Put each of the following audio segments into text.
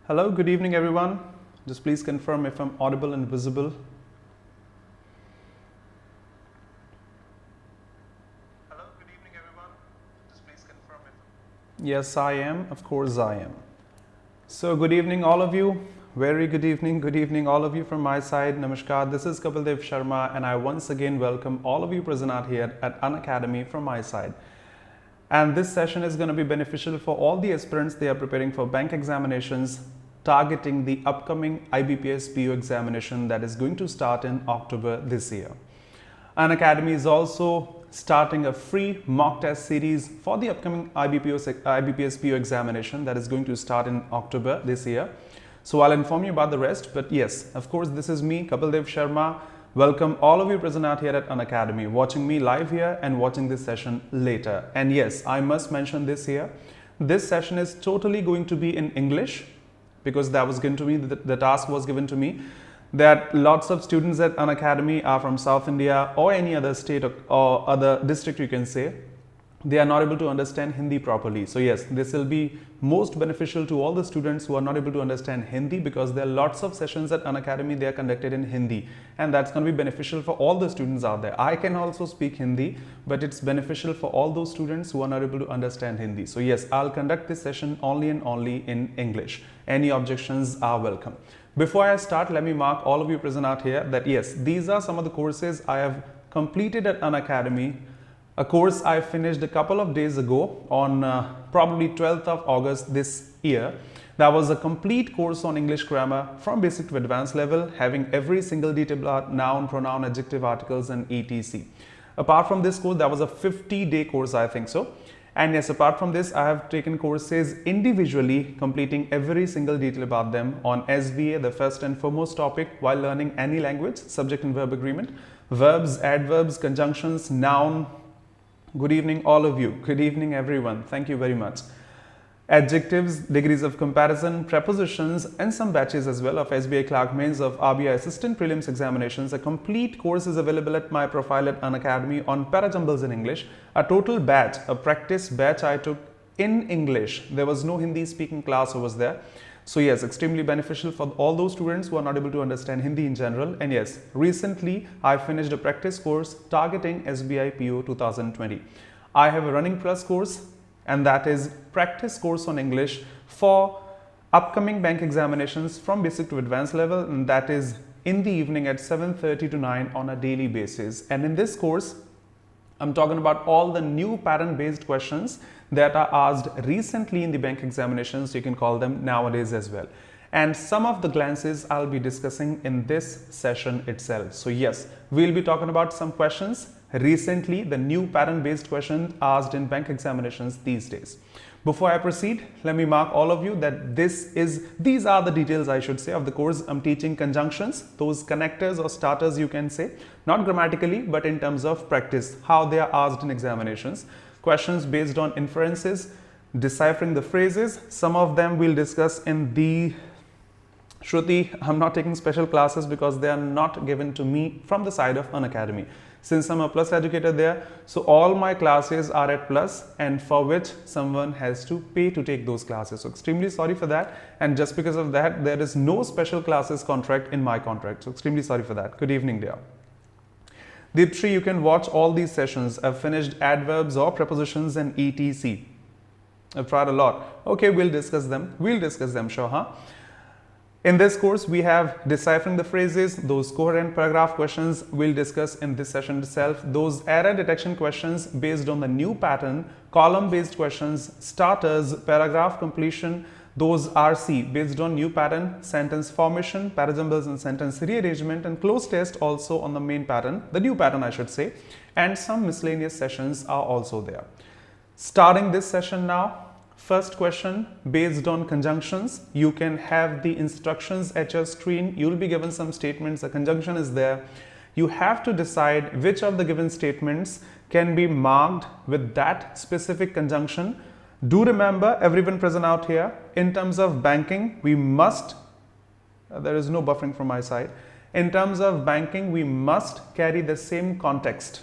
Hello, good evening everyone. Just please confirm if I'm audible and visible. Hello, good evening everyone. Just please confirm if Yes, I am. Of course I am. So good evening all of you. Very good evening all of you from my side. Namaskar, this is Kapil Sharma and I once again welcome all of you present out here at Unacademy from my side. And this session is going to be beneficial for all the aspirants. They are preparing for bank examinations targeting the upcoming IBPS PO examination that is going to start in October this year. Unacademy is also starting a free mock test series for the upcoming IBPS PO examination that is going to start in October this year. So I'll inform you about the rest, but yes, of course, this is me, Kapil Sharma. Welcome all of you present out here at Unacademy, watching me live here and watching this session later. And yes, I must mention this here. This session is totally going to be in English because that was given to me, the task was given to me, that lots of students at Unacademy are from South India or any other state or other district, you can say. They are not able to understand Hindi properly. So yes, this will be most beneficial to all the students who are not able to understand Hindi, because there are lots of sessions at Unacademy they are conducted in Hindi, and that's going to be beneficial for all the students out there. I can also speak Hindi, but it's beneficial for all those students who are not able to understand Hindi. So yes, I'll conduct this session only and only in English. Any objections are welcome. Before I start, let me mark all of you present out here that yes, these are some of the courses I have completed at Unacademy. A course I finished a couple of days ago on probably 12th of August this year. That was a complete course on English grammar from basic to advanced level, having every single detail, noun, pronoun, adjective, articles and etc. Apart from this course, that was a 50-day course, I think so. And yes, apart from this, I have taken courses individually, completing every single detail about them on SVA, the first and foremost topic while learning any language, subject and verb agreement, verbs, adverbs, conjunctions, noun. Good evening all of you. Good evening everyone. Thank you very much. Adjectives, degrees of comparison, prepositions and some batches as well of SBI Clerk Mains, of RBI Assistant Prelims examinations. A complete course is available at my profile at Unacademy on Parajumbles in English. A total batch, a practice batch I took in English. There was no Hindi speaking class over there. So yes, extremely beneficial for all those students who are not able to understand Hindi in general. And yes, recently I finished a practice course targeting SBI PO 2020. I have a running plus course, and that is practice course on English for upcoming bank examinations from basic to advanced level, and that is in the evening at 7:30 to 9 on a daily basis. And in this course, I'm talking about all the new pattern based questions that are asked recently in the bank examinations, you can call them nowadays as well. And some of the glances I'll be discussing in this session itself. So yes, we'll be talking about some questions recently, the new pattern based questions asked in bank examinations these days. Before I proceed, let me mark all of you that these are the details, I should say, of the course. I'm teaching conjunctions, those connectors or starters you can say, not grammatically, but in terms of practice, how they are asked in examinations. Questions based on inferences, deciphering the phrases. Some of them we'll discuss in the Shruti. I'm not taking special classes because they are not given to me from the side of Unacademy. Since I'm a plus educator there, so all my classes are at plus, and for which someone has to pay to take those classes. So extremely sorry for that, and just because of that, there is no special classes contract in my contract. So extremely sorry for that. Good evening, dear. Deepshri, you can watch all these sessions. I've finished adverbs or prepositions and etc. I've tried a lot. Okay, we'll discuss them. Sure, huh? In this course, we have deciphering the phrases, those coherent paragraph questions we'll discuss in this session itself, those error detection questions based on the new pattern, column based questions, starters, paragraph completion, those RC based on new pattern, sentence formation, parajumbles and sentence rearrangement, and cloze test also on the main pattern, the new pattern I should say, and some miscellaneous sessions are also there. Starting this session now. First question based on conjunctions. You can have the instructions at your screen. You'll be given some statements. A conjunction is there. You have to decide which of the given statements can be marked with that specific conjunction. Do remember, everyone present out here, in terms of banking, we must, there is no buffering from my side. In terms of banking, we must carry the same context.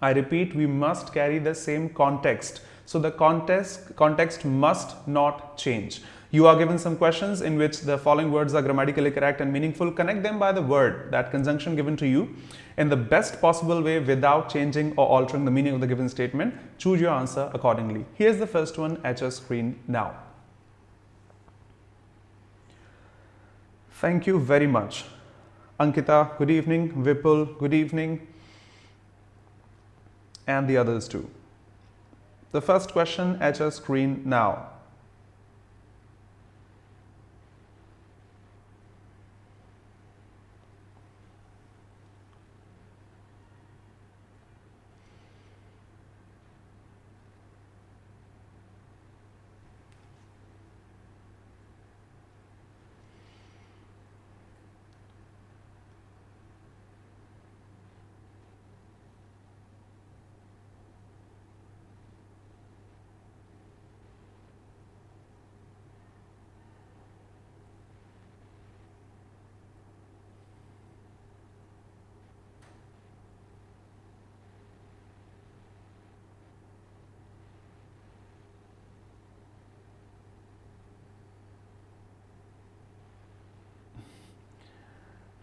I repeat, we must carry the same context. So the context must not change. You are given some questions in which the following words are grammatically correct and meaningful. Connect them by the word, that conjunction given to you, in the best possible way without changing or altering the meaning of the given statement. Choose your answer accordingly. Here's the first one at your screen now. Thank you very much. Ankita, good evening. Vipul, good evening. And the others too. The first question at your screen now.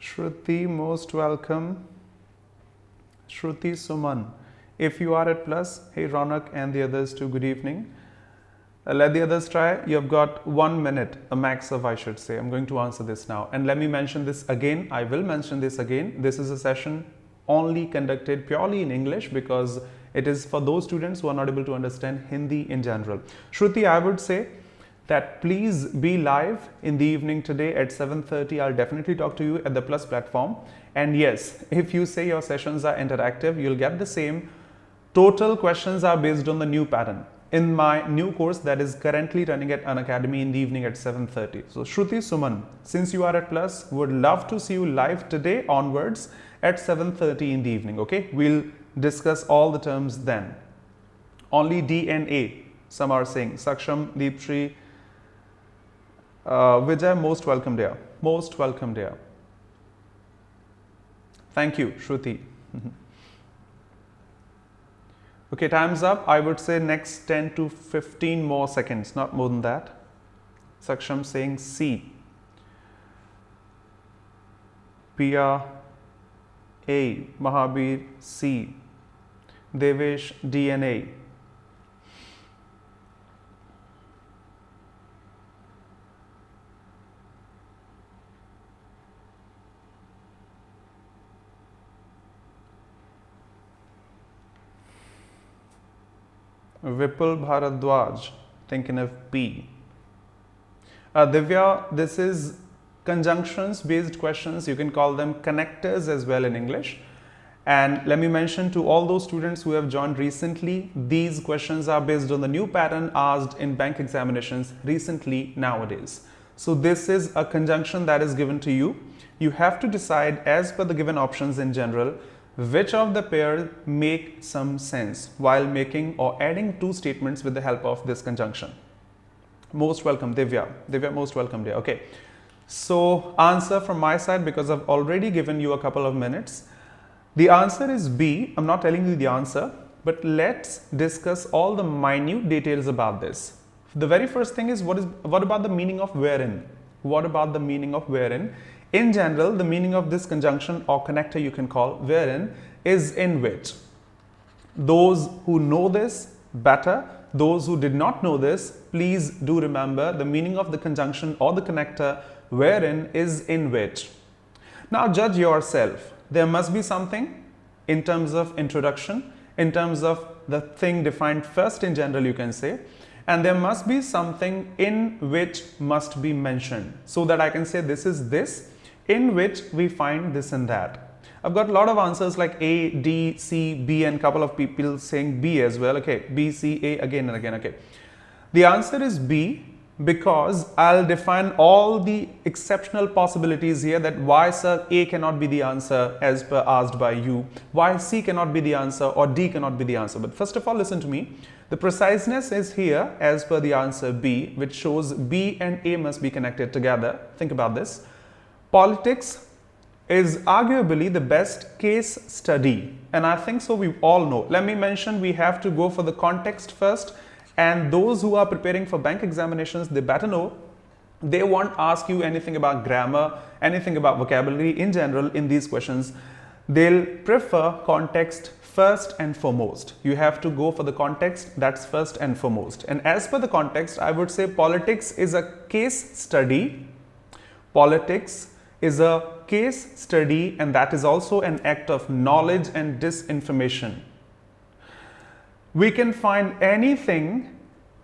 Shruti, most welcome. Shruti Suman, if you are at plus, hey Ronak and the others too, good evening. Let the others try. You've got 1 minute, a max of, I should say. I'm going to answer this now. And let me mention this again. I will mention this again. This is a session only conducted purely in English because it is for those students who are not able to understand Hindi in general. Shruti, I would say that please be live in the evening today at 7:30. I'll definitely talk to you at the Plus platform. And yes, if you say your sessions are interactive, you'll get the same. Total questions are based on the new pattern in my new course that is currently running at Unacademy in the evening at 7:30. So Shruti Suman, since you are at Plus, would love to see you live today onwards at 7:30 in the evening. Okay, we'll discuss all the terms then. Only D and A, some are saying. Saksham, Deepshri, Vijay, most welcome dear. Most welcome dear. Thank you, Shruti. Okay, time's up. I would say next 10 to 15 more seconds, not more than that. Saksham saying C. Pia A. Mahabir C. Devesh DNA. Vipul Bharadwaj, thinking of P. Divya, this is conjunctions based questions. You can call them connectors as well in English. And let me mention to all those students who have joined recently, these questions are based on the new pattern asked in bank examinations recently nowadays. So this is a conjunction that is given to you. You have to decide as per the given options in general, which of the pair make some sense while making or adding two statements with the help of this conjunction. Most welcome, Divya. Divya, most welcome, dear. Okay. So answer from my side, because I've already given you a couple of minutes. The answer is B. I'm not telling you the answer, but let's discuss all the minute details about this. The very first thing is what about the meaning of wherein? What about the meaning of wherein? In general, the meaning of this conjunction or connector you can call wherein is in which. Those who know this better, those who did not know this, please do remember the meaning of the conjunction or the connector wherein is in which. Now judge yourself. There must be something in terms of introduction, in terms of the thing defined first in general, you can say, and there must be something in which must be mentioned so that I can say this is this, in which we find this and that. I've got a lot of answers like A, D, C, B, and a couple of people saying B as well. Okay, B, C, A again and again. Okay, the answer is B, because I'll define all the exceptional possibilities here that why sir A cannot be the answer as per asked by you, why C cannot be the answer or D cannot be the answer. But first of all, listen to me. The preciseness is here as per the answer B, which shows B and A must be connected together. Think about this. Politics is arguably the best case study, and I think so we all know. Let me mention, we have to go for the context first, and those who are preparing for bank examinations, they better know They won't ask you anything about grammar, anything about vocabulary in general in these questions. They'll prefer context first and foremost. You have to go for the context, that's first and foremost. And as per the context, I would say politics is a case study. Politics is a case study, and that is also an act of knowledge and disinformation. We can find anything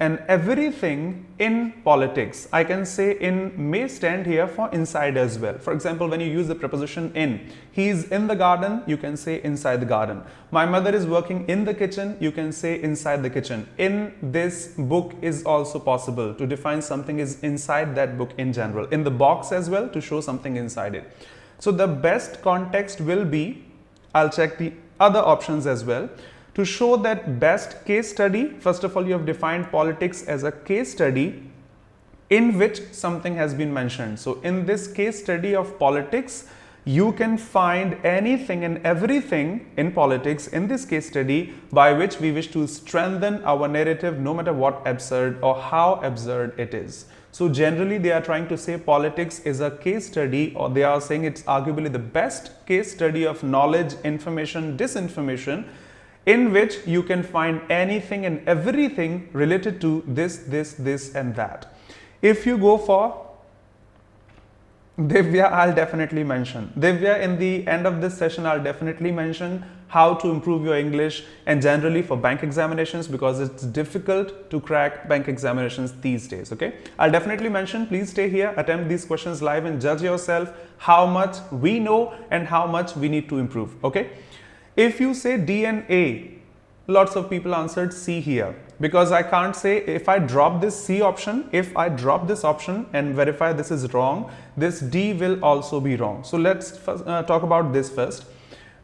and everything in politics. I can say in may stand here for inside as well. For example, when you use the preposition in, he is in the garden, you can say inside the garden. My mother is working in the kitchen, you can say inside the kitchen. In this book is also possible to define something is inside that book in general. In the box as well, to show something inside it. So the best context will be, I'll check the other options as well. To show that best case study, first of all, you have defined politics as a case study in which something has been mentioned. So in this case study of politics, you can find anything and everything in politics in this case study by which we wish to strengthen our narrative, no matter what absurd or how absurd it is. So generally they are trying to say politics is a case study, or they are saying it's arguably the best case study of knowledge, information, disinformation, in which you can find anything and everything related to this and that. If you go for Divya, I'll definitely mention. Divya, in the end of this session, I'll definitely mention how to improve your English and generally for bank examinations, because it's difficult to crack bank examinations these days, okay? I'll definitely mention, please stay here, attempt these questions live and judge yourself how much we know and how much we need to improve, okay? If you say D and A, lots of people answered C here, because I can't say if I drop this C option, if I drop this option and verify this is wrong, this D will also be wrong. So let's talk about this first.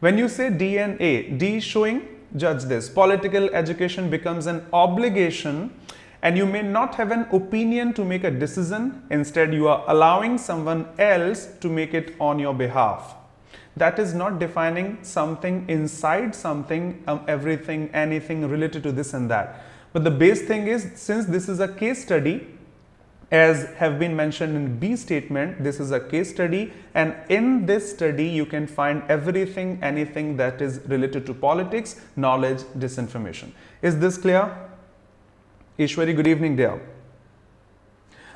When you say D and A, D showing, judge this, political education becomes an obligation and you may not have an opinion to make a decision. Instead, you are allowing someone else to make it on your behalf. That is not defining something inside something, everything, anything related to this and that. But the base thing is, since this is a case study, as have been mentioned in B statement, this is a case study, and in this study you can find everything, anything that is related to politics, knowledge, disinformation. Is this clear? Ishwari, good evening dear.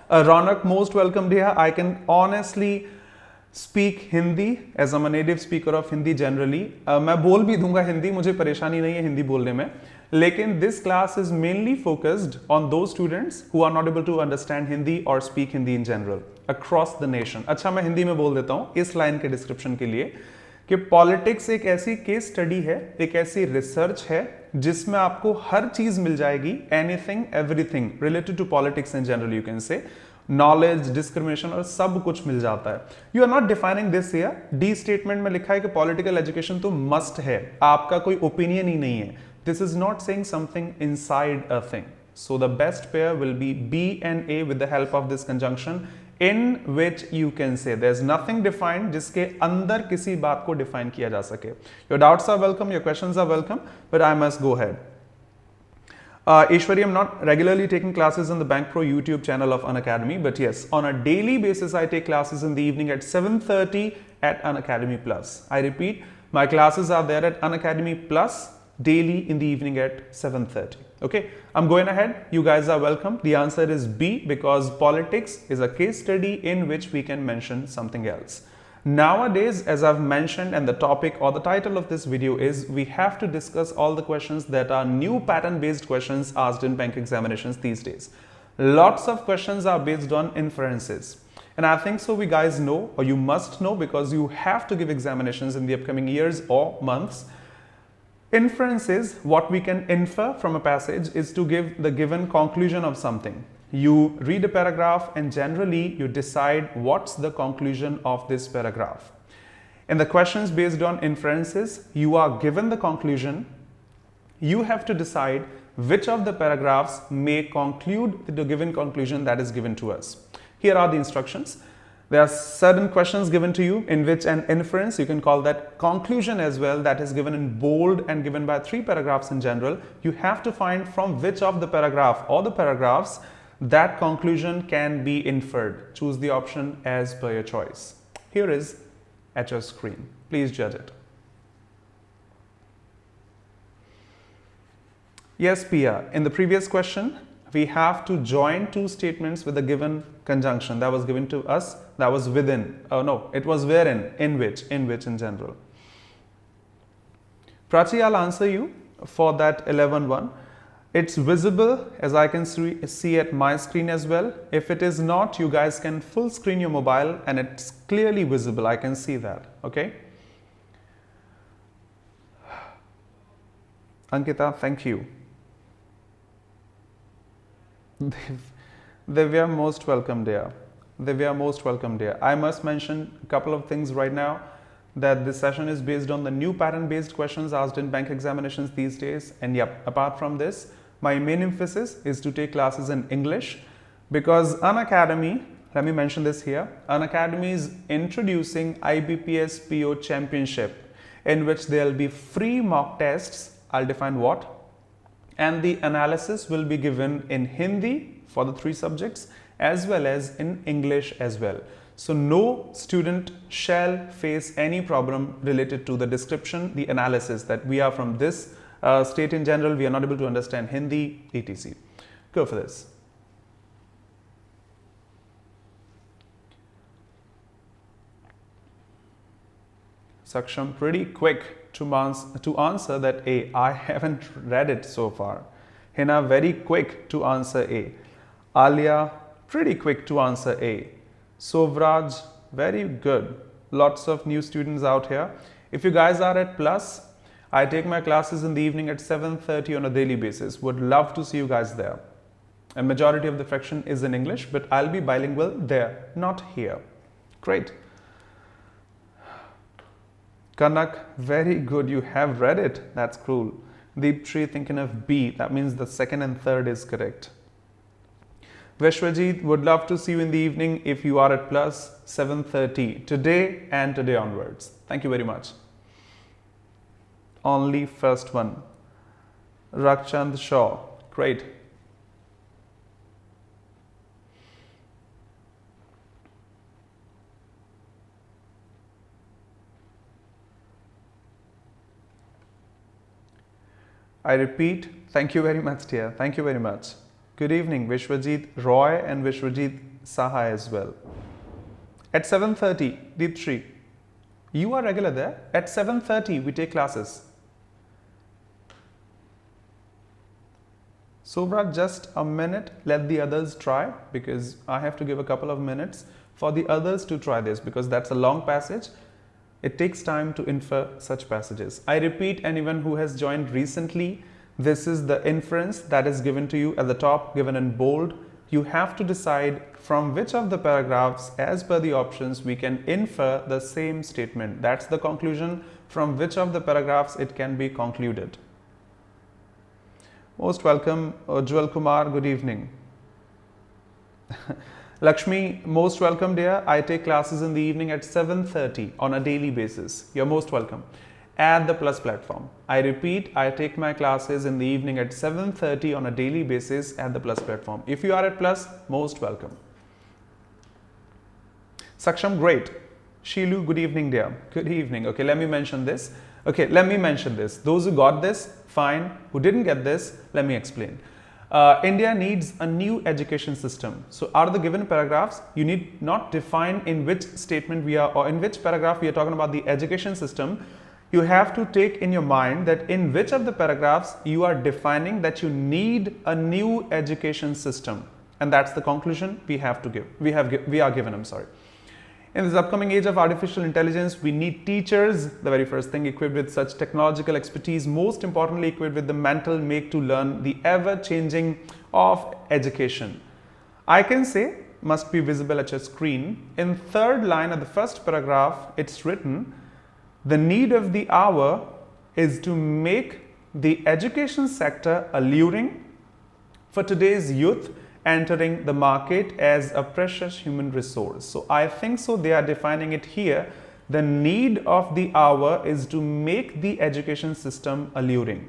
Ronak, most welcome dear. I can honestly speak Hindi as I'm a native speaker of Hindi generally. मैं बोल भी दूंगा हिंदी, मुझे परेशानी नहीं है हिंदी बोलने में, लेकिन this class is mainly focused on those students who are not able to understand Hindi or speak Hindi in general across the nation. अच्छा, मैं हिंदी में बोल देता हूँ इस लाइन के डिस्क्रिप्शन के लिए कि पॉलिटिक्स एक ऐसी केस स्टडी है, एक ऐसी रिसर्च है जिसमें आपको हर चीज मिल जाएगी, anything everything related to politics in general, you can say knowledge, discrimination और सब कुछ मिल जाता है. You are not defining this here. The statement में लिखा है कि पॉलिटिकल एजुकेशन तो मस्ट है, आपका कोई ओपिनियन ही नहीं है. This is not saying something inside a thing. So the best pair will be B and A with the help of this conjunction, in which you can say there's nothing defined जिसके अंदर किसी बात को define किया जा सके. Your doubts are welcome, your questions are welcome, but I must go ahead. Ishwari, I'm not regularly taking classes on the Bank Pro YouTube channel of Unacademy, but yes, on a daily basis I take classes in the evening at 7:30 at Unacademy Plus. I repeat, my classes are there at Unacademy Plus daily in the evening at 7:30. Okay, I'm going ahead. You guys are welcome. The answer is B, because politics is a case study in which we can mention something else. Nowadays, as I've mentioned, and the topic or the title of this video is, we have to discuss all the questions that are new pattern based questions asked in bank examinations these days. Lots of questions are based on inferences. And I think so we guys know, or you must know, because you have to give examinations in the upcoming years or months. Inferences, what we can infer from a passage is to give the given conclusion of something. You read a paragraph and generally you decide what's the conclusion of this paragraph. In the questions based on inferences, you are given the conclusion. You have to decide which of the paragraphs may conclude the given conclusion that is given to us. Here are the instructions. There are certain questions given to you in which an inference, you can call that conclusion as well, that is given in bold and given by 3 paragraphs in general. You have to find from which of the paragraph or the paragraphs that conclusion can be inferred. Choose the option as per your choice. Here is at your screen. Please judge it. Yes, Pia. In the previous question, we have to join two statements with a given conjunction that was given to us. That was within. Oh no, it was wherein, in which in general. Prachi, I'll answer you for that 11-1. It's visible as I can see at my screen as well. If it is not, you guys can full screen your mobile and it's clearly visible. I can see that. Okay. Ankita, thank you. Divya, most welcome, dear. Divya, most welcome, dear. I must mention a couple of things right now, that this session is based on the new pattern-based questions asked in bank examinations these days. And yep, apart from this, my main emphasis is to take classes in English, because Unacademy, let me mention this here, Unacademy is introducing IBPS PO Championship, in which there will be free mock tests. I'll define what. And the analysis will be given in Hindi for the 3 subjects as well as in English as well. So no student shall face any problem related to the description, the analysis, that we are from this state in general, we are not able to understand Hindi, etc. Go for this. Saksham, pretty quick to answer that A. I haven't read it so far. Hina, very quick to answer A. Alia, pretty quick to answer A. Sovraj, very good. Lots of new students out here. If you guys are at plus, I take my classes in the evening at 7:30 on a daily basis. Would love to see you guys there. A majority of the fraction is in English, but I'll be bilingual there, not here. Great. Kanak, very good. You have read it. That's cool. Deeptree thinking of B. That means the second and third is correct. Vishwajit, would love to see you in the evening if you are at plus 7:30 today and today onwards. Thank you very much. Only first one. Rakchand Shaw. Great. I repeat, thank you very much, dear. Thank you very much. Good evening, Vishwajit Roy and Vishwajit Saha as well. At 7:30, Deeptree, you are regular there. At 7:30, we take classes. Sovraj, just a minute. Let the others try, because I have to give a couple of minutes for the others to try this, because that's a long passage. It takes time to infer such passages. I repeat, anyone who has joined recently, this is the inference that is given to you at the top, given in bold. You have to decide from which of the paragraphs, as per the options, we can infer the same statement. That's the conclusion. From which of the paragraphs it can be concluded. Most welcome, Ujjwal Kumar. Good evening. Lakshmi, most welcome, dear. I take classes in the evening at 7:30 on a daily basis. You're most welcome. At the Plus platform. I repeat, I take my classes in the evening at 7:30 on a daily basis at the Plus platform. If you are at Plus, most welcome. Saksham, great. Sheelu, good evening, dear. Good evening. Okay, let me mention this. Those who got this, fine. Who didn't get this, let me explain. India needs a new education system. So out of the given paragraphs, you need not define in which statement we are, or in which paragraph we are talking about the education system. You have to take in your mind that in which of the paragraphs you are defining that you need a new education system. And that's the conclusion we have to give. We are given, I'm sorry. In this upcoming age of artificial intelligence, we need teachers, the very first thing, equipped with such technological expertise, most importantly equipped with the mental make to learn the ever-changing of education. I can say, must be visible at your screen. In third line of the first paragraph, it's written, the need of the hour is to make the education sector alluring for today's youth entering the market as a precious human resource. So I think so they are defining it here. The need of the hour is to make the education system alluring.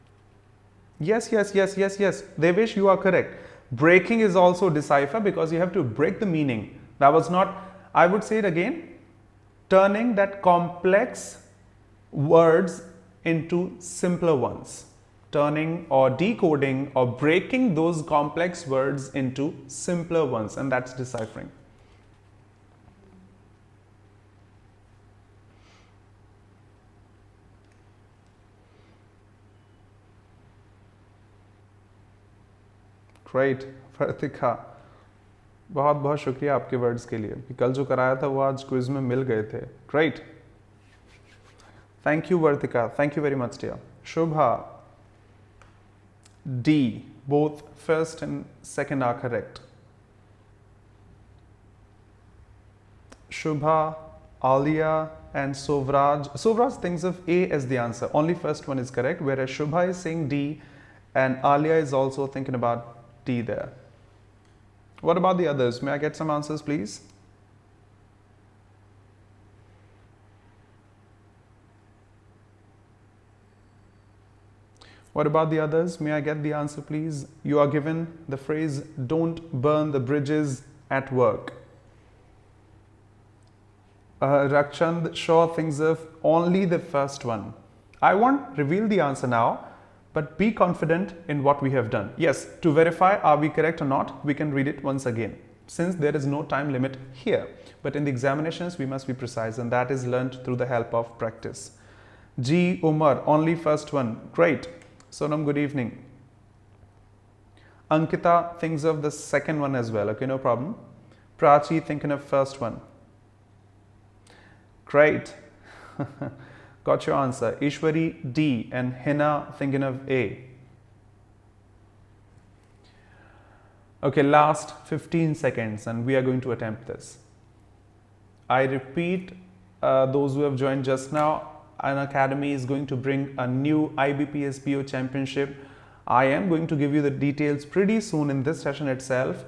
Yes. Devesh, you are correct. Breaking is also decipher because you have to break the meaning. That was not, I would say it again, turning that complex words into simpler ones. Turning or decoding or breaking those complex words into simpler ones, and that's deciphering. Great Vartika, बहुत बहुत शुक्रिया आपके words के लिए कि कल जो कराया था वो आज क्विज में मिल गए थे. Great, thank you Vartika, thank you very much dear. Shubha, D, both first and second are correct. Shubha, Alia and Sovraj thinks of A as the answer. Only first one is correct, whereas Shubha is saying D and Alia is also thinking about D there. What about the others? May I get some answers, please? What about the others? May I get the answer, please? You are given the phrase, don't burn the bridges at work. Rakchand Shaw thinks of only the first one. I won't reveal the answer now, but be confident in what we have done. Yes, to verify are we correct or not, we can read it once again, since there is no time limit here. But in the examinations, we must be precise, and that is learned through the help of practice. G. Umar, only first one. Great. Sonam, good evening. Ankita thinks of the second one as well. Okay, no problem. Prachi thinking of first one. Great. Got your answer. Ishwari, D, and Hina thinking of A. Okay, last 15 seconds and we are going to attempt this. I repeat, those who have joined just now, Unacademy is going to bring a new IBPS PO championship. I am going to give you the details pretty soon in this session itself,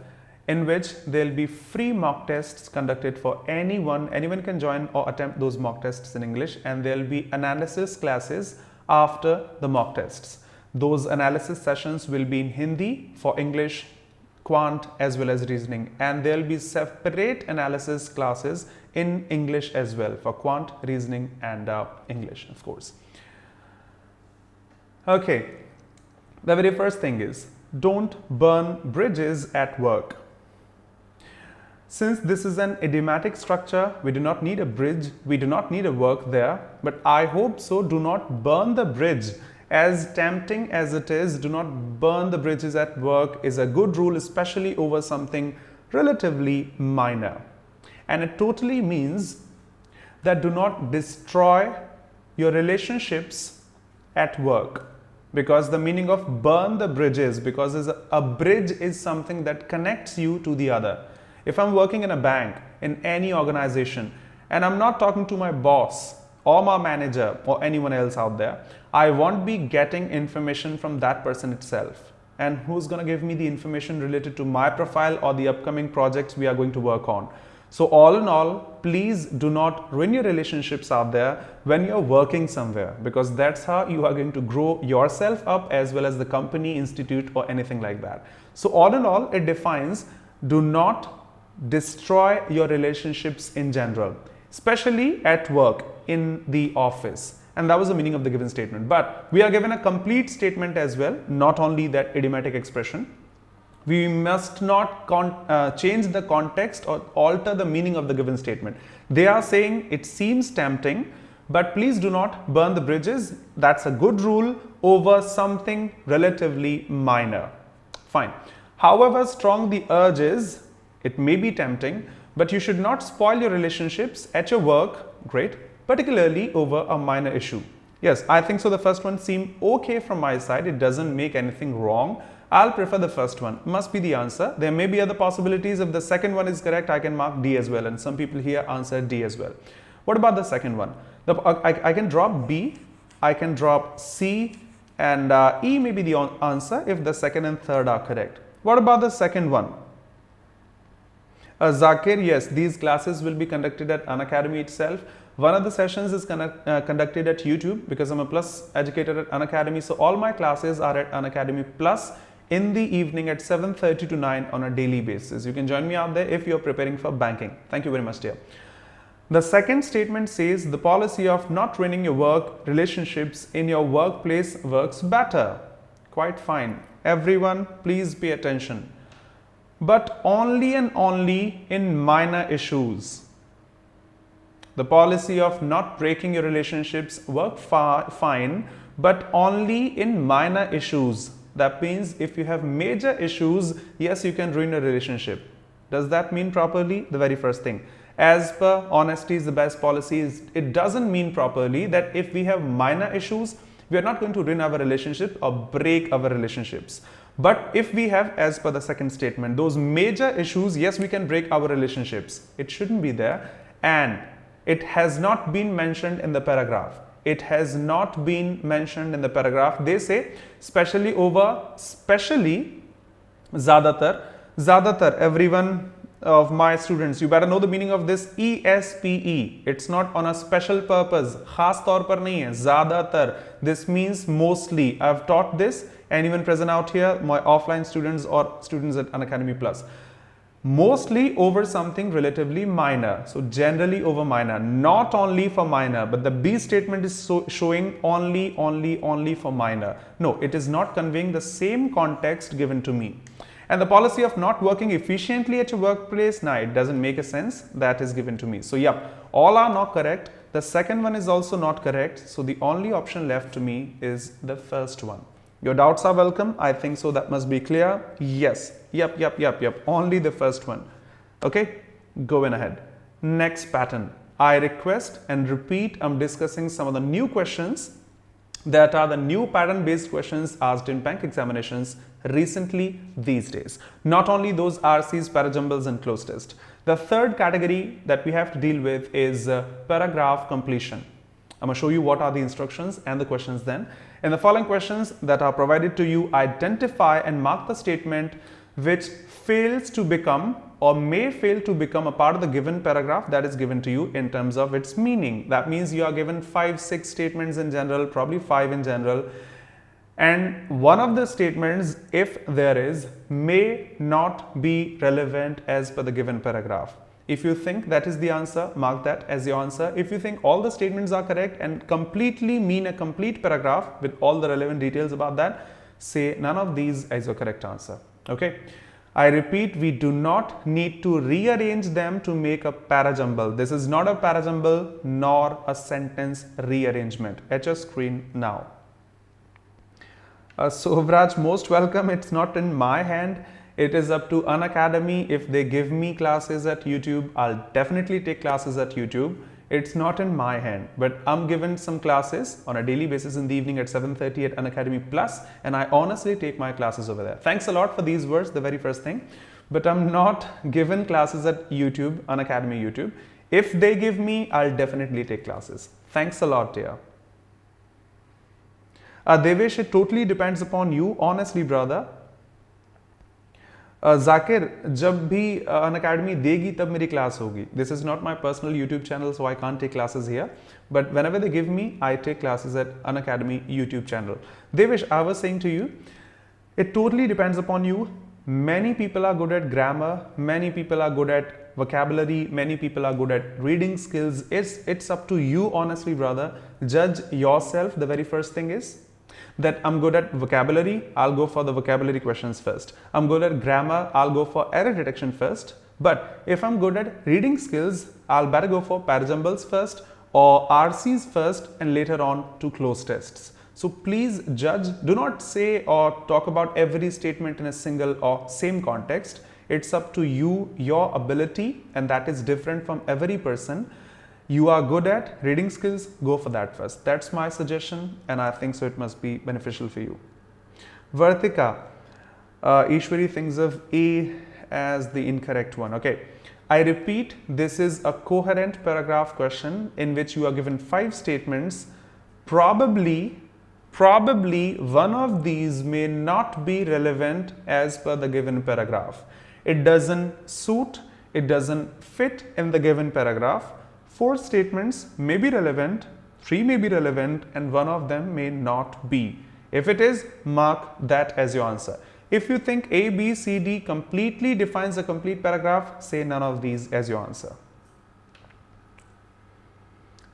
in which there will be free mock tests conducted for anyone. Anyone can join or attempt those mock tests in English, and there will be analysis classes after the mock tests. Those analysis sessions will be in Hindi for English, quant as well as reasoning, and there will be separate analysis classes in English as well for quant, reasoning and English, of course. Okay, the very first thing is, don't burn bridges at work. Since this is an idiomatic structure, we do not need a bridge, we do not need a work there, but I hope so, do not burn the bridge. As tempting as it is, do not burn the bridges at work is a good rule, especially over something relatively minor. And it totally means that do not destroy your relationships at work, because the meaning of burn the bridges, because a bridge is something that connects you to the other. If I'm working in a bank, in any organization, and I'm not talking to my boss or my manager or anyone else out there, I won't be getting information from that person itself. And who's going to give me the information related to my profile or the upcoming projects we are going to work on? So all in all, please do not ruin your relationships out there when you're working somewhere, because that's how you are going to grow yourself up as well as the company, institute or anything like that. So all in all, it defines, do not destroy your relationships in general, especially at work, in the office. And that was the meaning of the given statement. But we are given a complete statement as well, not only that idiomatic expression. We must not change the context or alter the meaning of the given statement. They are saying it seems tempting, but please do not burn the bridges. That's a good rule over something relatively minor. Fine. However strong the urge is, it may be tempting, but you should not spoil your relationships at your work, great, particularly over a minor issue. Yes, I think so. The first one seemed okay from my side. It doesn't make anything wrong. I'll prefer the first one. Must be the answer. There may be other possibilities. If the second one is correct, I can mark D as well. And some people here answered D as well. What about the second one? I can drop B, I can drop C, and E may be the answer if the second and third are correct. What about the second one? Zakir, yes, these classes will be conducted at Unacademy itself. One of the sessions is conducted at YouTube because I'm a Plus educator at Unacademy. So all my classes are at Unacademy Plus in the evening at 7:30 to 9 on a daily basis. You can join me out there if you're preparing for banking. Thank you very much, dear. The second statement says the policy of not ruining your work relationships in your workplace works better. Quite fine. Everyone, please pay attention. But only and only in minor issues. The policy of not breaking your relationships work fine, but only in minor issues. That means if you have major issues, yes, you can ruin a relationship. Does that mean properly? The very first thing. As per honesty is the best policy, it doesn't mean properly that if we have minor issues, we are not going to ruin our relationship or break our relationships. But if we have, as per the second statement, those major issues, yes, we can break our relationships. It shouldn't be there, and it has not been mentioned in the paragraph. It has not been mentioned in the paragraph. They say especially, Zadatar, everyone of my students, you better know the meaning of this ESPE. It's not on a special purpose. Khas taur par nahi hai. Zadatar. This means mostly. I've taught this. Anyone present out here, my offline students or students at Unacademy Plus. Mostly over something relatively minor. So generally over minor. Not only for minor, but the B statement is showing only for minor. No, it is not conveying the same context given to me. And the policy of not working efficiently at your workplace, nah, it doesn't make a sense. That is given to me. So, yep, all are not correct. The second one is also not correct. So, the only option left to me is the first one. Your doubts are welcome. I think so. That must be clear. Yes. Yep. Only the first one. Okay. Going ahead. Next pattern. I request and repeat. I'm discussing some of the new questions that are the new pattern based questions asked in bank examinations recently these days. Not only those RCs, parajumbles and closed test. The third category that we have to deal with is paragraph completion. I'm going to show you what are the instructions and the questions then. In the following questions that are provided to you, identify and mark the statement which fails to become or may fail to become a part of the given paragraph that is given to you in terms of its meaning. That means you are given 5-6 statements in general, probably 5 in general. And one of the statements, if there is, may not be relevant as per the given paragraph. If you think that is the answer, mark that as your answer. If you think all the statements are correct and completely mean a complete paragraph with all the relevant details about that, say none of these is your correct answer. Okay. I repeat, we do not need to rearrange them to make a parajumble. This is not a parajumble nor a sentence rearrangement. At your screen now. So Vraj, most welcome. It's not in my hand. It is up to Unacademy. If they give me classes at YouTube, I'll definitely take classes at YouTube. It's not in my hand, but I'm given some classes on a daily basis in the evening at 7:30 at Unacademy Plus, and I honestly take my classes over there. Thanks a lot for these words, the very first thing, but I'm not given classes at YouTube, Unacademy YouTube. If they give me, I'll definitely take classes. Thanks a lot, dear. Devesh, it totally depends upon you, honestly, brother. Zakir, जब भी Unacademy देगी तब मेरी class होगी. This is not my personal YouTube channel, so I can't take classes here. But whenever they give me, I take classes at Unacademy YouTube channel. Devesh, I was saying to you, it totally depends upon you. Many people are good at grammar. Many people are good at vocabulary. Many people are good at reading skills. It's up to you, honestly, brother. Judge yourself. The very first thing is that I'm good at vocabulary, I'll go for the vocabulary questions first. I'm good at grammar, I'll go for error detection first. But if I'm good at reading skills, I'll better go for parajumbles first or RCs first and later on to closed tests. So please judge, do not say or talk about every statement in a single or same context. It's up to you, your ability, and that is different from every person. You are good at reading skills, go for that first. That's my suggestion, and I think so it must be beneficial for you. Vartika, Ishwari thinks of A as the incorrect one. Okay. I repeat, this is a coherent paragraph question in which you are given 5 statements. Probably one of these may not be relevant as per the given paragraph. It doesn't suit, it doesn't fit in the given paragraph. 4 statements may be relevant, 3 may be relevant, and 1 of them may not be. If it is, mark that as your answer. If you think A, B, C, D completely defines a complete paragraph, say none of these as your answer.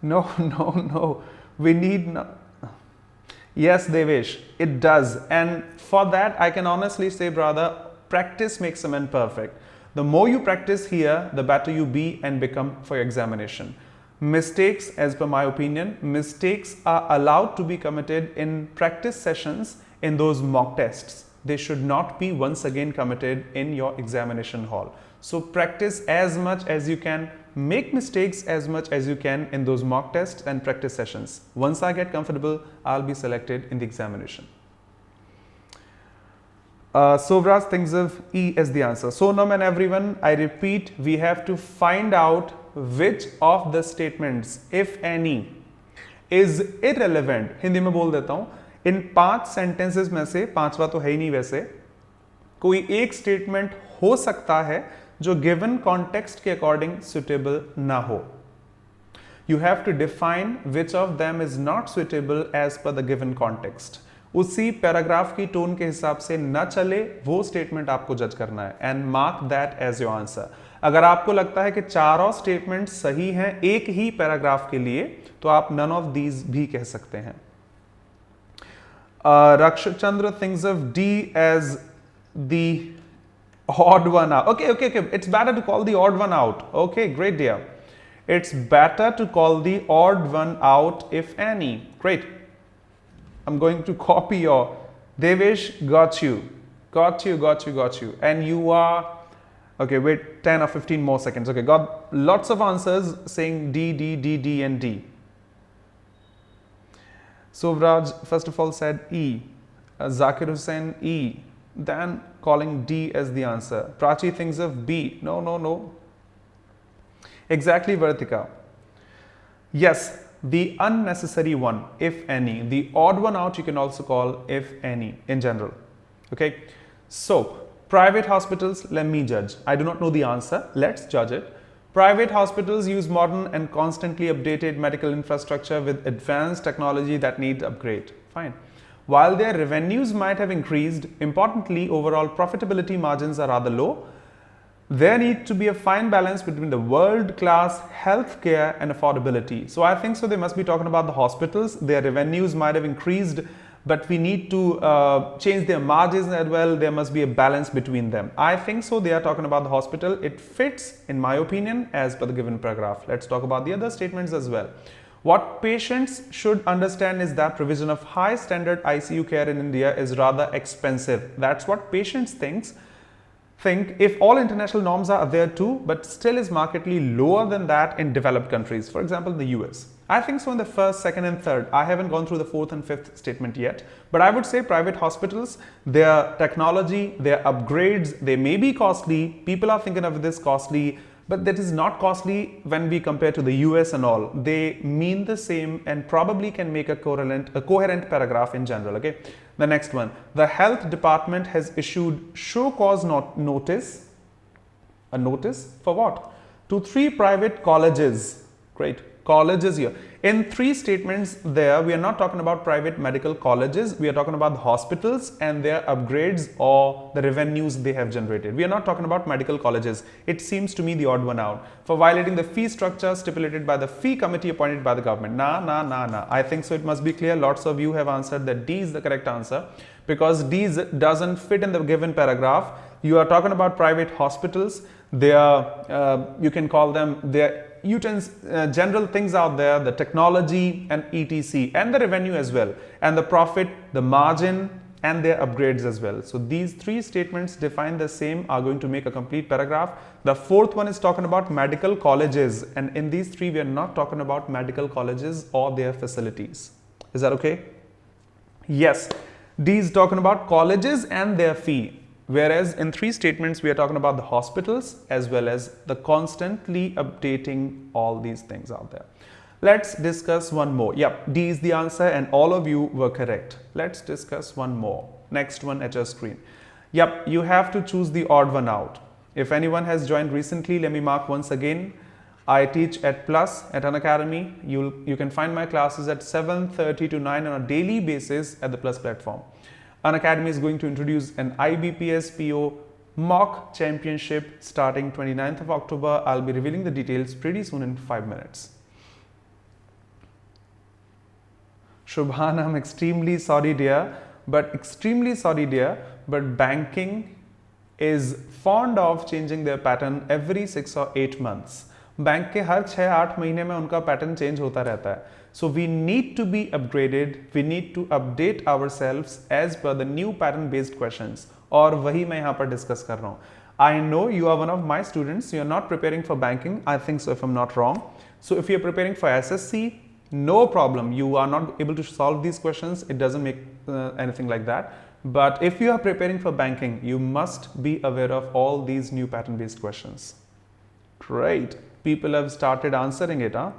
No, no, no. We need no. Yes, Devesh, it does. And for that, I can honestly say, brother, practice makes a man perfect. The more you practice here, the better you be and become for your examination. Mistakes, as per my opinion, mistakes are allowed to be committed in practice sessions in those mock tests. They should not be once again committed in your examination hall. So practice as much as you can, make mistakes as much as you can in those mock tests and practice sessions. Once I get comfortable, I'll be selected in the examination. Sovraj thinks of E as the answer. Sonam and everyone, I repeat, we have to find out which of the statements, if any, is irrelevant. Hindi में बोल देता हूँ, इन 5 sentences में से, 5वां तो है ही नहीं वैसे, कोई एक statement हो सकता है जो given context के according suitable ना हो. You have to define which of them is not suitable as per the given context. उसी पैराग्राफ की टोन के हिसाब से न चले वो स्टेटमेंट आपको जज करना है and mark that as your answer. अगर आपको लगता है कि चारों स्टेटमेंट सही हैं एक ही पैराग्राफ के लिए तो आप नन ऑफ दीज भी कह सकते हैं. Rakshachandra thinks of D as the odd one out. Okay. It's better to call the odd one out. Okay, great dear. It's better to call the odd one out if any. Great. I'm going to copy your Devesh, got you. And you are, okay, wait 10 or 15 more seconds. Okay, got lots of answers saying D, and D. Sovraj, first of all, said E. Zakir Hussain, E. Then calling D as the answer. Prachi thinks of B. No. Exactly, Vartika. Yes. The unnecessary one, if any. The odd one out you can also call if any in general. Okay. So, private hospitals, let me judge. I do not know the answer. Let's judge it. Private hospitals use modern and constantly updated medical infrastructure with advanced technology that needs upgrade. Fine. While their revenues might have increased, importantly, overall profitability margins are rather low. There needs to be a fine balance between the world-class healthcare and affordability. So I think so they must be talking about the hospitals. Their revenues might have increased, but we need to change their margins as well. There must be a balance between them. I think so they are talking about the hospital. It fits, in my opinion, as per the given paragraph. Let's talk about the other statements as well. What patients should understand is that provision of high standard ICU care in India is rather expensive. That's what patients think if all international norms are there too, but still is markedly lower than that in developed countries, for example, the US. I think so in the first, second and third. I haven't gone through the fourth and fifth statement yet, but I would say private hospitals, their technology, their upgrades, they may be costly. People are thinking of this costly, but that is not costly when we compare to the US and all. They mean the same and probably can make a coherent paragraph in general. Okay. The next one, the health department has issued show cause notice. A notice for what? To 3 private colleges. Great. Colleges here. In 3 statements there, we are not talking about private medical colleges. We are talking about the hospitals and their upgrades or the revenues they have generated. We are not talking about medical colleges. It seems to me the odd one out. For violating the fee structure stipulated by the fee committee appointed by the government. Nah. I think so it must be clear. Lots of you have answered that D is the correct answer because D doesn't fit in the given paragraph. You are talking about private hospitals. They are, you can call them, their general things out there, the technology and etc. and the revenue as well, and the profit, the margin and their upgrades as well. So these 3 statements define the same are going to make a complete paragraph. The fourth one is talking about medical colleges, and in these 3 we are not talking about medical colleges or their facilities. Is that okay? Yes. D is talking about colleges and their fee. Whereas in 3 statements, we are talking about the hospitals as well as the constantly updating all these things out there. Let's discuss one more. Yep, D is the answer and all of you were correct. Let's discuss one more. Next one at your screen. Yep, you have to choose the odd one out. If anyone has joined recently, let me mark once again. I teach at Plus at Unacademy. You can find my classes at 7:30 to 9 on a daily basis at the Plus platform. Unacademy is going to introduce an IBPS PO mock championship starting 29th of October. I'll be revealing the details pretty soon in 5 minutes. Shubhan, I'm extremely sorry dear, but banking is fond of changing their pattern every 6 or 8 months. Bank के हर 6-8 महीने में उनका pattern change होता रहता है. So we need to be upgraded, we need to update ourselves as per the new pattern based questions. और वही मैं यहाँ पर डिस्कस कर रहा हूँ. I know you are one of my students, you are not preparing for banking, I think so if I'm not wrong. So if you are preparing for SSC, no problem, you are not able to solve these questions, it doesn't make anything like that. But if you are preparing for banking, you must be aware of all these new pattern based questions. Great. People have started answering it, huh?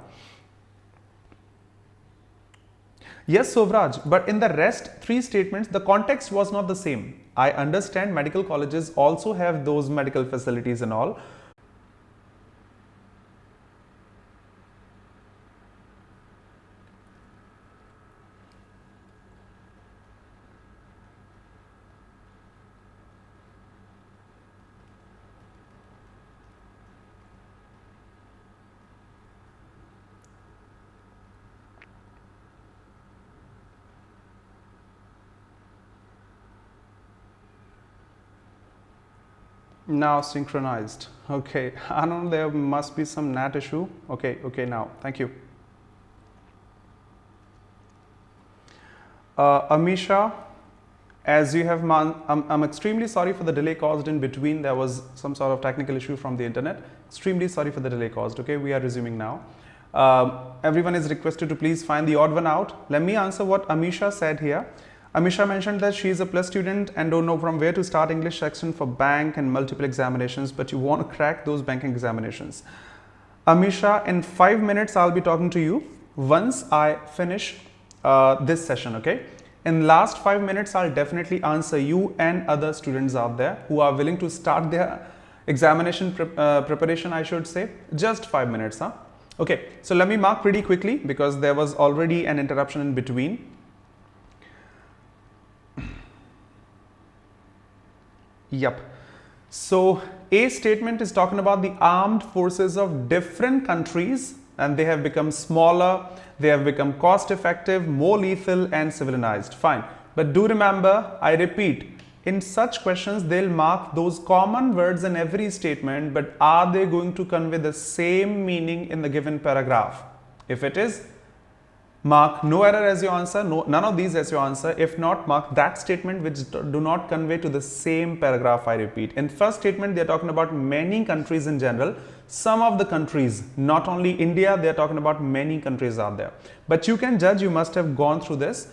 Yes, Sovraj, but in the rest 3 statements, the context was not the same. I understand medical colleges also have those medical facilities and all. Now synchronized. Okay, I don't know, there must be some NAT issue. Okay, now, thank you. Amisha, as you have, I'm extremely sorry for the delay caused in between. There was some sort of technical issue from the internet. Extremely sorry for the delay caused. Okay, we are resuming now. Everyone is requested to please find the odd one out. Let me answer what Amisha said here. Amisha mentioned that she is a plus student and don't know from where to start English section for bank and multiple examinations, but you want to crack those banking examinations. Amisha, in 5 minutes, I'll be talking to you once I finish this session, okay? In last 5 minutes, I'll definitely answer you and other students out there who are willing to start their examination preparation, I should say. Just 5 minutes, huh? Okay, so let me mark pretty quickly because there was already an interruption in between. Yep. So A statement is talking about the armed forces of different countries, and they have become smaller, they have become cost effective, more lethal and civilized. Fine. But do remember, I repeat, in such questions they'll mark those common words in every statement, but are they going to convey the same meaning in the given paragraph? If it is, mark no error as your answer, none of these as your answer. If not, mark that statement which do not convey to the same paragraph. I repeat, in first statement they are talking about many countries in general, some of the countries, not only India, they are talking about many countries out there. But you can judge, you must have gone through this.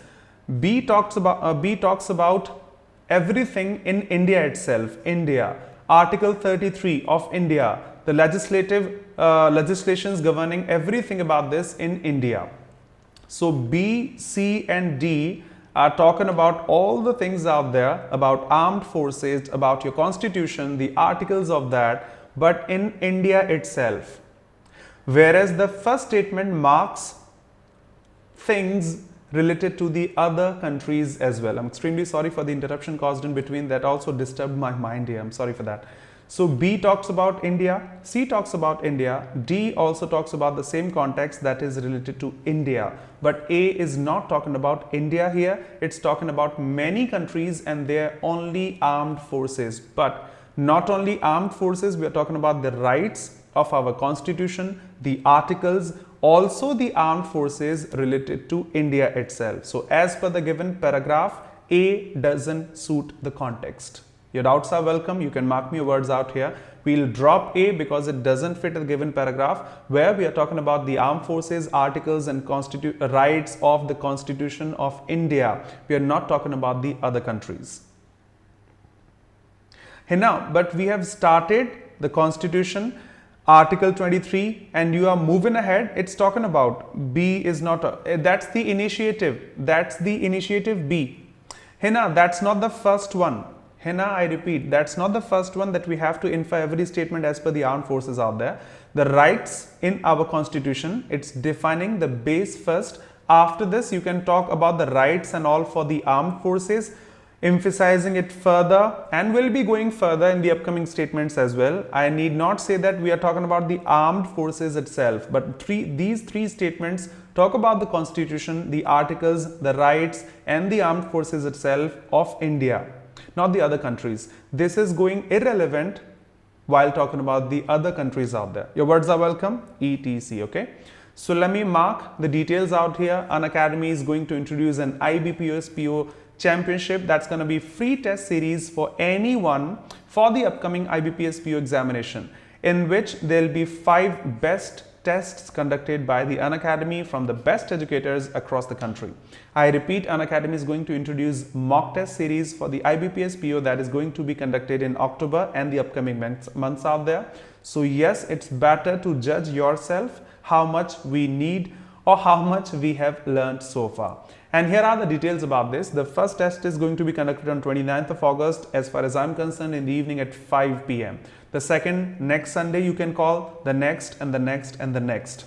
B talks about everything in India itself. India, Article 33 of India, the legislations governing everything about this in India. So B, C and D are talking about all the things out there about armed forces, about your constitution, the articles of that, but in India itself. Whereas the first statement marks things related to the other countries as well. I'm extremely sorry for the interruption caused in between. That also disturbed my mind here. I'm sorry for that. So B talks about India, C talks about India, D also talks about the same context that is related to India. But A is not talking about India here, it's talking about many countries and their only armed forces. But not only armed forces, we are talking about the rights of our constitution, the articles, also the armed forces related to India itself. So as per the given paragraph, A doesn't suit the context. Your doubts are welcome. You can mark me your words out here. We'll drop A because it doesn't fit the given paragraph where we are talking about the armed forces, articles and rights of the Constitution of India. We are not talking about the other countries. Hey now, but we have started the Constitution, Article 23, and you are moving ahead. It's talking about B is not, that's the initiative. That's the initiative B. Hey now, that's not the first one. Hina, I repeat, that's not the first one that we have to infer every statement as per the armed forces out there. The rights in our constitution, it's defining the base first. After this, you can talk about the rights and all for the armed forces, emphasizing it further, and will be going further in the upcoming statements as well. I need not say that we are talking about the armed forces itself, but these three statements talk about the constitution, the articles, the rights, and the armed forces itself of India, not the other countries. This is going irrelevant while talking about the other countries out there. Your words are welcome, etc. Okay. So let me mark the details out here. Unacademy is going to introduce an IBPS PO championship. That's going to be free test series for anyone for the upcoming IBPS PO examination, in which there will be 5 best tests conducted by the Unacademy from the best educators across the country. I repeat, Unacademy is going to introduce mock test series for the IBPS PO that is going to be conducted in October and the upcoming months out there. So yes, it's better to judge yourself how much we need or how much we have learned so far. And here are the details about this. The first test is going to be conducted on 29th of August, as far as I'm concerned, in the evening at 5 p.m. The second, next Sunday, you can call, the next and the next and the next.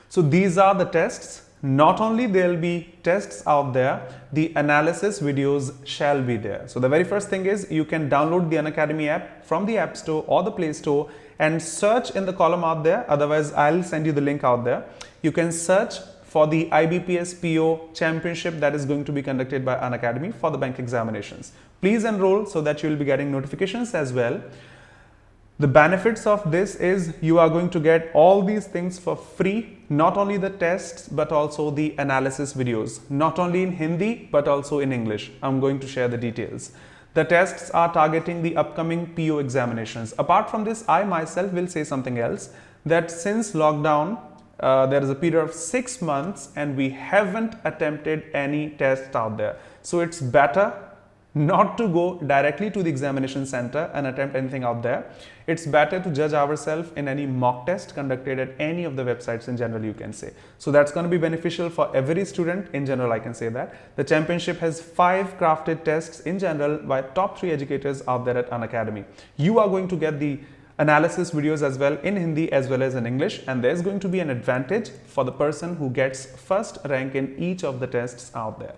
So these are the tests. Not only there will be tests out there, the analysis videos shall be there. So the very first thing is you can download the Unacademy app from the App Store or the Play Store and search in the column out there. Otherwise, I'll send you the link out there. You can search for the IBPS PO championship that is going to be conducted by Unacademy for the bank examinations. Please enroll so that you will be getting notifications as well. The benefits of this is you are going to get all these things for free, not only the tests but also the analysis videos, not only in Hindi but also in English. I'm going to share the details. The tests are targeting the upcoming PO examinations. Apart from this, I myself will say something else, that since lockdown, there is a period of 6 months and we haven't attempted any test out there. So it's better not to go directly to the examination center and attempt anything out there. It's better to judge ourselves in any mock test conducted at any of the websites in general, you can say. So that's going to be beneficial for every student in general, I can say that. The championship has 5 crafted tests in general by top 3 educators out there at Unacademy. You are going to get the analysis videos as well in Hindi as well as in English, and there's going to be an advantage for the person who gets first rank in each of the tests out there.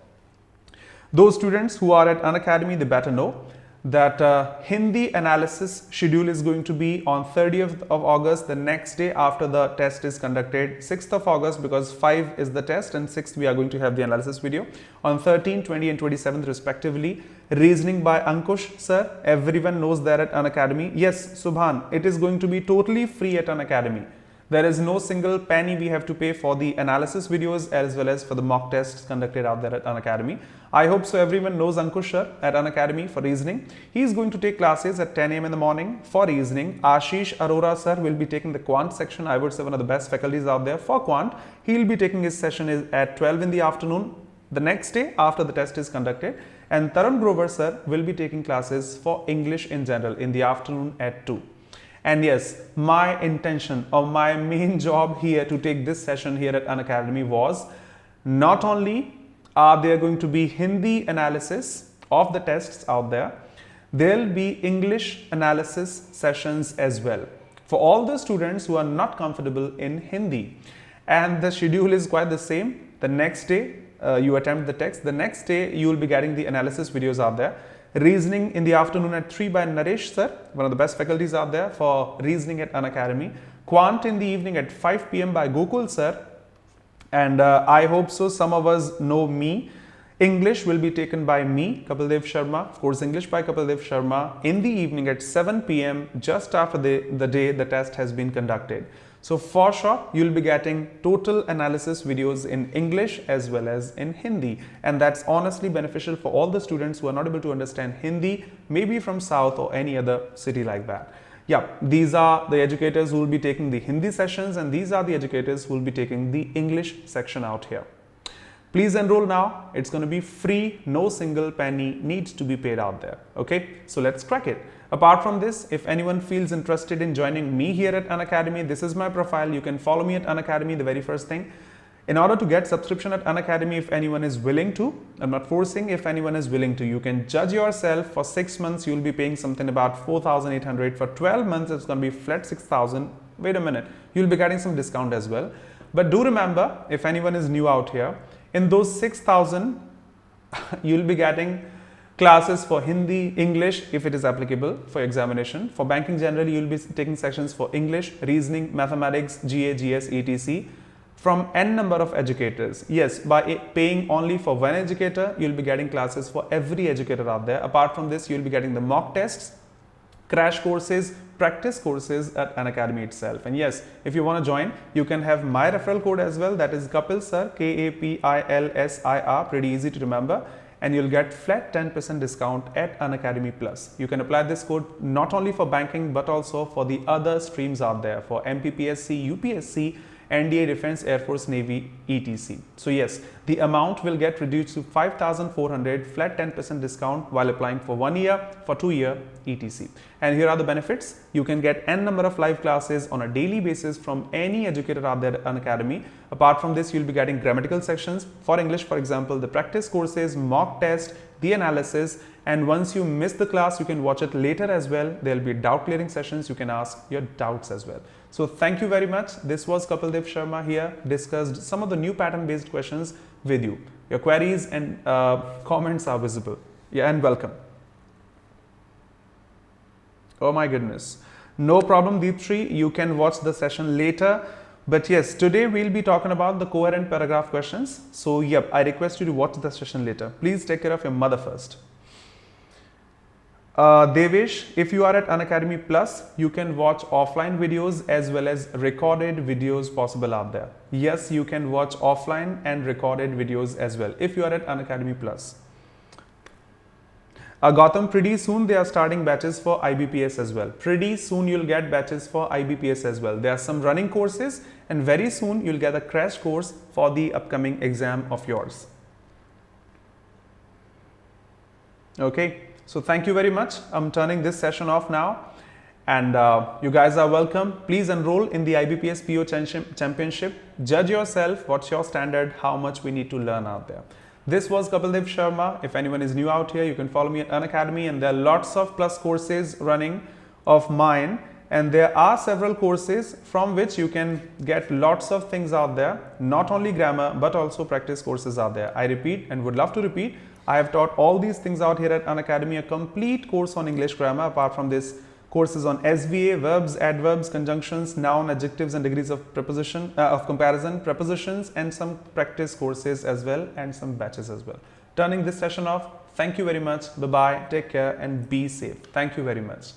Those students who are at Unacademy, they better know that Hindi analysis schedule is going to be on 30th of August, the next day after the test is conducted, 6th of August, because 5 is the test and 6th we are going to have the analysis video. On 13th, 20 and 27th respectively, reasoning by Ankush sir. Everyone knows that at Unacademy. Yes, Subhan, it is going to be totally free at Unacademy. There is no single penny we have to pay for the analysis videos as well as for the mock tests conducted out there at Unacademy. I hope so everyone knows Ankush sir at Unacademy for reasoning. He is going to take classes at 10 a.m. in the morning for reasoning. Ashish Arora sir will be taking the quant section. I would say one of the best faculties out there for quant. He will be taking his session at 12 in the afternoon the next day after the test is conducted. And Tarun Grover sir will be taking classes for English in general in the afternoon at 2. And yes, my intention or my main job here to take this session here at Unacademy was not only are there going to be Hindi analysis of the tests out there, there will be English analysis sessions as well for all the students who are not comfortable in Hindi. And the schedule is quite the same. The next day you attempt the text, the next day you will be getting the analysis videos out there. Reasoning in the afternoon at 3 by Naresh sir, one of the best faculties out there for reasoning at Unacademy. Quant in the evening at 5 p.m. by Gokul sir. And I hope so some of us know me. English will be taken by me, Kapil Sharma. Of course, English by Kapil Sharma in the evening at 7 p.m. just after the day the test has been conducted. So for sure, you'll be getting total analysis videos in English as well as in Hindi. And that's honestly beneficial for all the students who are not able to understand Hindi, maybe from South or any other city like that. Yeah, these are the educators who will be taking the Hindi sessions and these are the educators who will be taking the English section out here. Please enroll now. It's going to be free. No single penny needs to be paid out there. Okay, so let's crack it. Apart from this, if anyone feels interested in joining me here at Unacademy, this is my profile. You can follow me at Unacademy, the very first thing. In order to get subscription at Unacademy, if anyone is willing to, I'm not forcing, if anyone is willing to, you can judge yourself. For 6 months, you'll be paying something about 4,800. For 12 months, it's going to be flat 6,000. Wait a minute, you'll be getting some discount as well. But do remember, if anyone is new out here, in those 6,000, you'll be getting classes for Hindi, English, if it is applicable for examination. For banking generally, you'll be taking sections for English, reasoning, mathematics, GA, GS, etc. from n number of educators. Yes, by paying only for one educator, you'll be getting classes for every educator out there. Apart from this, you'll be getting the mock tests, crash courses, practice courses at Unacademy itself. And yes, if you want to join, you can have my referral code as well. That is kapilsir, Kapilsir, pretty easy to remember. And you'll get flat 10% discount at Unacademy Plus. You can apply this code not only for banking, but also for the other streams out there, for MPPSC, UPSC, NDA, Defense, Air Force, Navy, etc. So yes, the amount will get reduced to 5,400, flat 10% discount while applying for 1 year, for 2 year, etc. And here are the benefits. You can get n number of live classes on a daily basis from any educator out there at Unacademy. Apart from this, you'll be getting grammatical sections for English, for example, the practice courses, mock test, the analysis, and once you miss the class, you can watch it later as well. There'll be doubt clearing sessions. You can ask your doubts as well. So thank you very much. This was Kapil Sharma here, discussed some of the new pattern based questions with you. Your queries and comments are visible. Yeah, and welcome. Oh my goodness. No problem, Deepshri. You can watch the session later. But yes, today we'll be talking about the coherent paragraph questions. So yep, I request you to watch the session later. Please take care of your mother first. Devesh, if you are at Unacademy Plus, you can watch offline videos as well as recorded videos possible out there. Yes, you can watch offline and recorded videos as well if you are at Unacademy Plus. Gautam, pretty soon they are starting batches for IBPS as well. Pretty soon you'll get batches for IBPS as well. There are some running courses and very soon you'll get a crash course for the upcoming exam of yours. Okay. So thank you very much. I'm turning this session off now and you guys are welcome. Please enroll in the IBPS PO Championship. Judge yourself, what's your standard, how much we need to learn out there. This was Kapil Sharma. If anyone is new out here, you can follow me at Unacademy and there are lots of plus courses running of mine and there are several courses from which you can get lots of things out there, not only grammar but also practice courses out there. I repeat and would love to repeat, I have taught all these things out here at Unacademy, a complete course on English grammar. Apart from this, courses on SVA, verbs, adverbs, conjunctions, noun, adjectives and degrees of preposition, of comparison, prepositions and some practice courses as well and some batches as well. Turning this session off. Thank you very much. Bye-bye. Take care and be safe. Thank you very much.